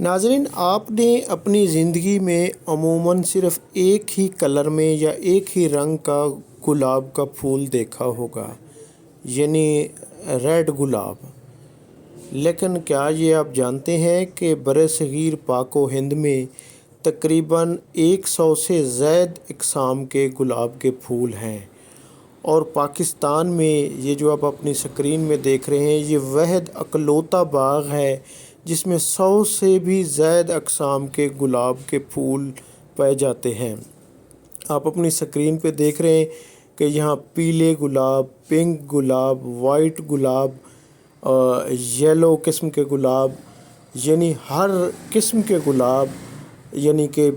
ناظرین، آپ نے اپنی زندگی میں عموماً صرف ایک ہی کلر میں یا ایک ہی رنگ کا گلاب کا پھول دیکھا ہوگا، یعنی ریڈ گلاب۔ لیکن کیا یہ آپ جانتے ہیں کہ برصغیر پاک و ہند میں تقریباً 100 سے زائد اقسام کے گلاب کے پھول ہیں، اور پاکستان میں یہ جو آپ اپنی اسکرین میں دیکھ رہے ہیں یہ واحد اکلوتا باغ ہے جس میں 100 سے بھی زائد اقسام کے گلاب کے پھول پائے جاتے ہیں۔ آپ اپنی اسکرین پہ دیکھ رہے ہیں کہ یہاں پیلے گلاب، پنک گلاب، وائٹ گلاب، یلو قسم کے گلاب، یعنی ہر قسم کے گلاب، یعنی کہ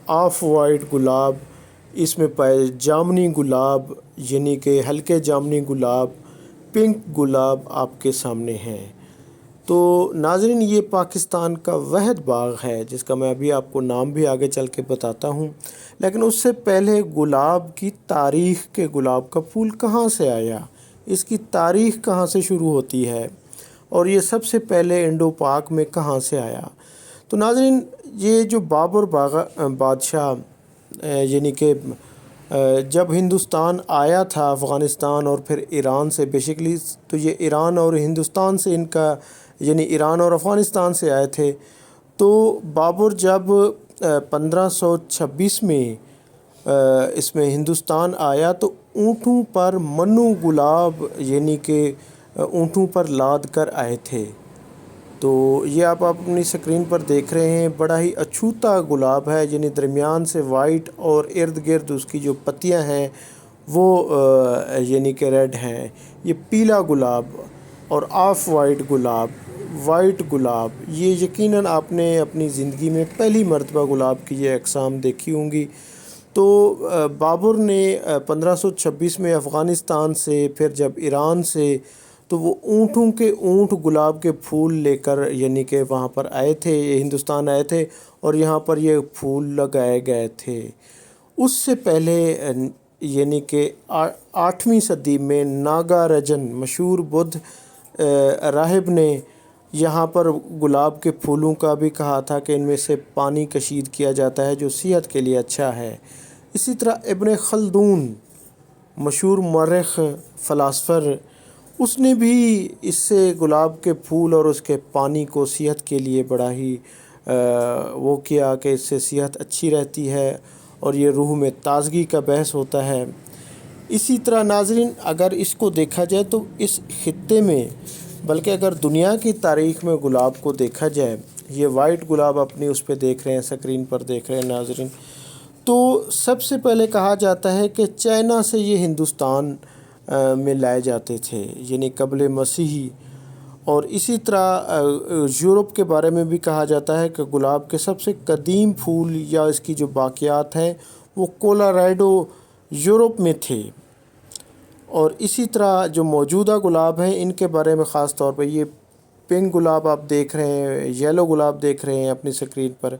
آف وائٹ گلاب اس میں پائے، جامنی گلاب یعنی کہ ہلکے جامنی گلاب، پنک گلاب آپ کے سامنے ہیں۔ تو ناظرین، یہ پاکستان کا واحد باغ ہے جس کا میں ابھی آپ کو نام بھی آگے چل کے بتاتا ہوں، لیکن اس سے پہلے گلاب کی تاریخ کے گلاب کا پھول کہاں سے آیا، اس کی تاریخ کہاں سے شروع ہوتی ہے، اور یہ سب سے پہلے انڈو پاک میں کہاں سے آیا۔ تو ناظرین، یہ جو بابر بادشاہ یعنی کہ جب ہندوستان آیا تھا افغانستان اور پھر ایران سے بیسیکلی، تو یہ ایران اور ہندوستان سے ان کا یعنی ایران اور افغانستان سے آئے تھے۔ تو بابر جب 1526 میں اس میں ہندوستان آیا تو اونٹوں پر منو گلاب یعنی کہ اونٹوں پر لاد کر آئے تھے۔ تو یہ آپ اپنی اسکرین پر دیکھ رہے ہیں، بڑا ہی اچھوتا گلاب ہے، یعنی درمیان سے وائٹ اور ارد گرد اس کی جو پتیاں ہیں وہ یعنی کہ ریڈ ہیں۔ یہ پیلا گلاب اور آف وائٹ گلاب، وائٹ گلاب، یہ یقیناً آپ نے اپنی زندگی میں پہلی مرتبہ گلاب کی یہ اقسام دیکھی ہوں گی۔ تو بابر نے 1526 میں افغانستان سے، پھر جب ایران سے، تو وہ اونٹوں کے اونٹ گلاب کے پھول لے کر یعنی کہ وہاں پر آئے تھے، یہ ہندوستان آئے تھے اور یہاں پر یہ پھول لگائے گئے تھے۔ اس سے پہلے یعنی کہ 8ویں صدی میں ناگارجن مشہور بدھ راہب نے یہاں پر گلاب کے پھولوں کا بھی کہا تھا کہ ان میں سے پانی کشید کیا جاتا ہے جو صحت کے لیے اچھا ہے۔ اسی طرح ابن خلدون مشہور مورخ فلاسفر، اس نے بھی اس سے گلاب کے پھول اور اس کے پانی کو صحت کے لیے بڑا ہی وہ کیا کہ اس سے صحت اچھی رہتی ہے اور یہ روح میں تازگی کا باعث ہوتا ہے۔ اسی طرح ناظرین، اگر اس کو دیکھا جائے تو اس خطے میں، بلکہ اگر دنیا کی تاریخ میں گلاب کو دیکھا جائے، یہ وائٹ گلاب اپنی اس پہ دیکھ رہے ہیں، اسکرین پر دیکھ رہے ہیں ناظرین، تو سب سے پہلے کہا جاتا ہے کہ چائنا سے یہ ہندوستان میں لائے جاتے تھے، یعنی قبل مسیحی۔ اور اسی طرح یورپ کے بارے میں بھی کہا جاتا ہے کہ گلاب کے سب سے قدیم پھول یا اس کی جو باقیات ہیں وہ کولوراڈو یورپ میں تھے۔ اور اسی طرح جو موجودہ گلاب ہیں ان کے بارے میں خاص طور پہ یہ پنک گلاب آپ دیکھ رہے ہیں، یلو گلاب دیکھ رہے ہیں اپنی اسکرین پر،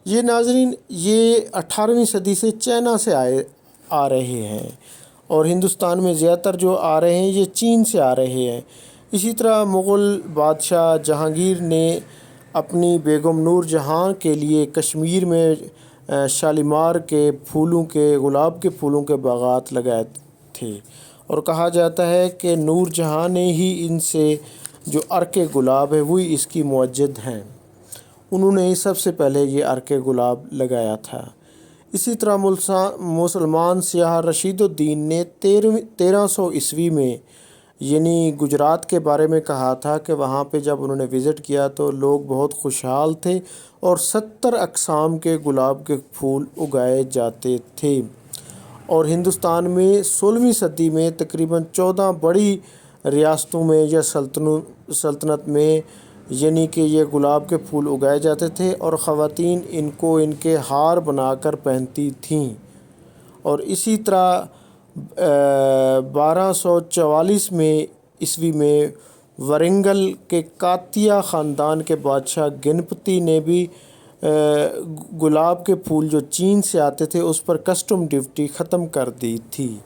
یہ ناظرین یہ 18ویں صدی سے چائنا سے آ رہے ہیں، اور ہندوستان میں زیادہ تر جو آ رہے ہیں یہ چین سے آ رہے ہیں۔ اسی طرح مغل بادشاہ جہانگیر نے اپنی بیگم نور جہاں کے لیے کشمیر میں شالیمار کے پھولوں کے، گلاب کے پھولوں کے باغات لگائے تھے، اور کہا جاتا ہے کہ نور جہاں نے ہی ان سے جو عرق گلاب ہے وہی اس کی موجد ہیں، انہوں نے ہی سب سے پہلے یہ عرق گلاب لگایا تھا۔ اسی طرح مسلمان سیاح رشید الدین نے 1300 عیسوی میں یعنی گجرات کے بارے میں کہا تھا کہ وہاں پہ جب انہوں نے وزٹ کیا تو لوگ بہت خوشحال تھے اور 70 اقسام کے گلاب کے پھول اگائے جاتے تھے۔ اور ہندوستان میں 16ویں صدی میں تقریباً 14 بڑی ریاستوں میں یا سلطنت میں یعنی کہ یہ گلاب کے پھول اگائے جاتے تھے، اور خواتین ان کو ان کے ہار بنا کر پہنتی تھیں۔ اور اسی طرح 1244 میں عیسوی میں ورنگل کے کاتیا خاندان کے بادشاہ گنپتی نے بھی گلاب کے پھول جو چین سے آتے تھے اس پر کسٹم ڈیوٹی ختم کر دی تھی۔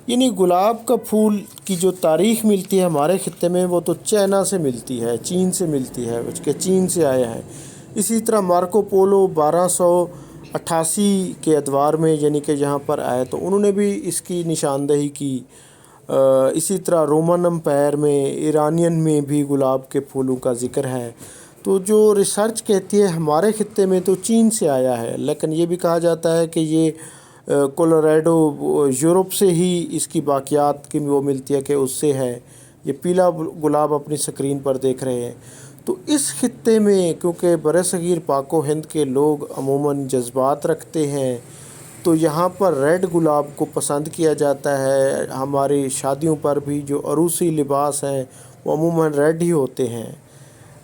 یعنی گلاب کا پھول کی جو تاریخ ملتی ہے ہمارے خطے میں وہ تو چائنا سے ملتی ہے، چین سے ملتی ہے، کہ چین سے آیا ہے۔ اسی طرح مارکو پولو 1288 کے ادوار میں یعنی کہ یہاں پر آئے تو انہوں نے بھی اس کی نشاندہی کی۔ اسی طرح رومن امپائر میں، ایرانین میں بھی گلاب کے پھولوں کا ذکر ہے۔ تو جو ریسرچ کہتی ہے ہمارے خطے میں تو چین سے آیا ہے، لیکن یہ بھی کہا جاتا ہے کہ یہ کولوراڈو یورپ سے ہی اس کی باقیات کی وہ ملتی ہے کہ اس سے ہے۔ یہ پیلا گلاب اپنی سکرین پر دیکھ رہے ہیں۔ تو اس خطے میں کیونکہ برصغیر پاک و ہند کے لوگ عموماً جذبات رکھتے ہیں تو یہاں پر ریڈ گلاب کو پسند کیا جاتا ہے۔ ہماری شادیوں پر بھی جو عروسی لباس ہیں وہ عموماً ریڈ ہی ہوتے ہیں۔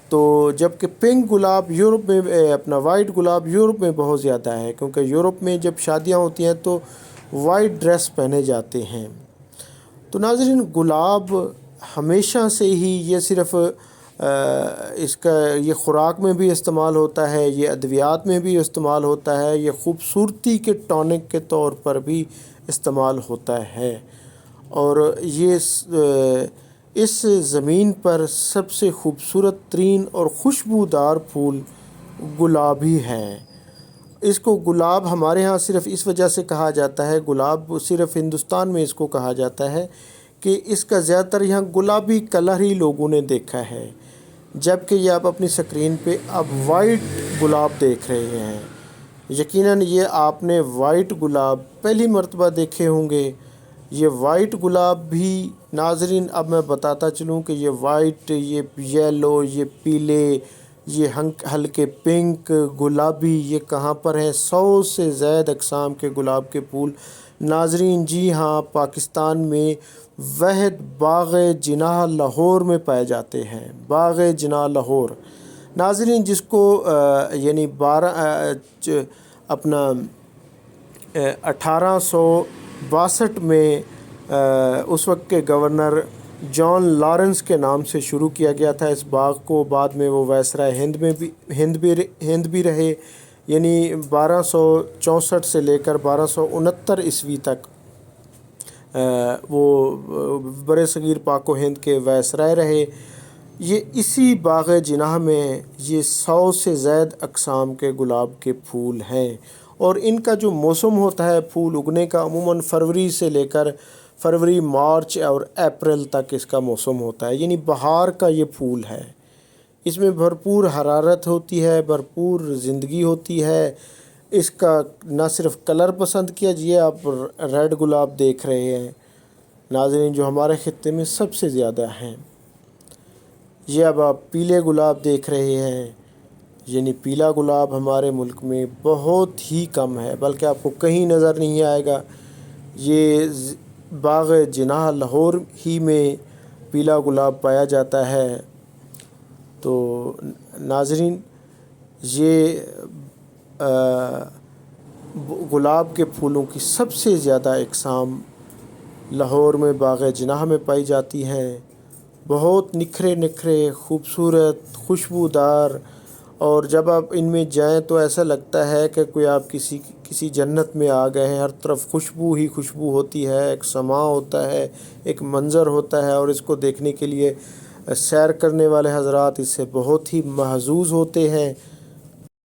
تو جبکہ پنک گلاب یورپ میں اپنا وائٹ گلاب یورپ میں بہت زیادہ ہے، کیونکہ یورپ میں جب شادیاں ہوتی ہیں تو وائٹ ڈریس پہنے جاتے ہیں۔ تو ناظرین، گلاب ہمیشہ سے ہی یہ صرف اس کا یہ خوراک میں بھی استعمال ہوتا ہے، یہ ادویات میں بھی استعمال ہوتا ہے، یہ خوبصورتی کے ٹونک کے طور پر بھی استعمال ہوتا ہے۔ اور یہ اس زمین پر سب سے خوبصورت ترین اور خوشبودار پھول گلاب ہی ہے۔ اس کو گلاب ہمارے ہاں صرف اس وجہ سے کہا جاتا ہے، گلاب صرف ہندوستان میں اس کو کہا جاتا ہے کہ اس کا زیادہ تر یہاں گلابی کلر ہی لوگوں نے دیکھا ہے، جبکہ یہ آپ اپنی سکرین پہ اب وائٹ گلاب دیکھ رہے ہیں۔ یقیناً یہ آپ نے وائٹ گلاب پہلی مرتبہ دیکھے ہوں گے۔ یہ وائٹ گلاب بھی ناظرین اب میں بتاتا چلوں کہ یہ وائٹ، یہ یلو، یہ پیلے، یہ ہلکے پنک، گلابی، یہ کہاں پر ہیں؟ 100 سے زائد اقسام کے گلاب کے پھول ناظرین جی ہاں پاکستان میں واحد باغ جناح لاہور میں پائے جاتے ہیں۔ باغ جناح لاہور ناظرین، جس کو یعنی 1862 میں اس وقت کے گورنر جان لارنس کے نام سے شروع کیا گیا تھا اس باغ کو۔ بعد میں وہ وائسرائے ہند بھی رہے، یعنی 1264 سے لے کر 1269 عیسوی تک وہ برصغیر پاک و ہند کے وائسرائے رہے۔ یہ اسی باغ جناح میں یہ 100 سے زائد اقسام کے گلاب کے پھول ہیں، اور ان کا جو موسم ہوتا ہے پھول اگنے کا عموماً فروری، مارچ اور اپریل تک اس کا موسم ہوتا ہے، یعنی بہار کا یہ پھول ہے۔ اس میں بھرپور حرارت ہوتی ہے، بھرپور زندگی ہوتی ہے۔ اس کا نہ صرف کلر پسند کیا، یہ آپ ریڈ گلاب دیکھ رہے ہیں ناظرین جو ہمارے خطے میں سب سے زیادہ ہیں۔ یہ اب آپ پیلے گلاب دیکھ رہے ہیں، یعنی پیلا گلاب ہمارے ملک میں بہت ہی کم ہے، بلکہ آپ کو کہیں نظر نہیں آئے گا۔ یہ باغ جناح لاہور ہی میں پیلا گلاب پایا جاتا ہے۔ تو ناظرین، یہ گلاب کے پھولوں کی سب سے زیادہ اقسام لاہور میں باغ جناح میں پائی جاتی ہیں۔ بہت نکھرے خوبصورت، خوشبودار، اور جب آپ ان میں جائیں تو ایسا لگتا ہے کہ کوئی آپ کسی جنت میں آ گئے ہیں۔ ہر طرف خوشبو ہی خوشبو ہوتی ہے، ایک سماع ہوتا ہے، ایک منظر ہوتا ہے، اور اس کو دیکھنے کے لیے سیر کرنے والے حضرات اس سے بہت ہی محظوظ ہوتے ہیں۔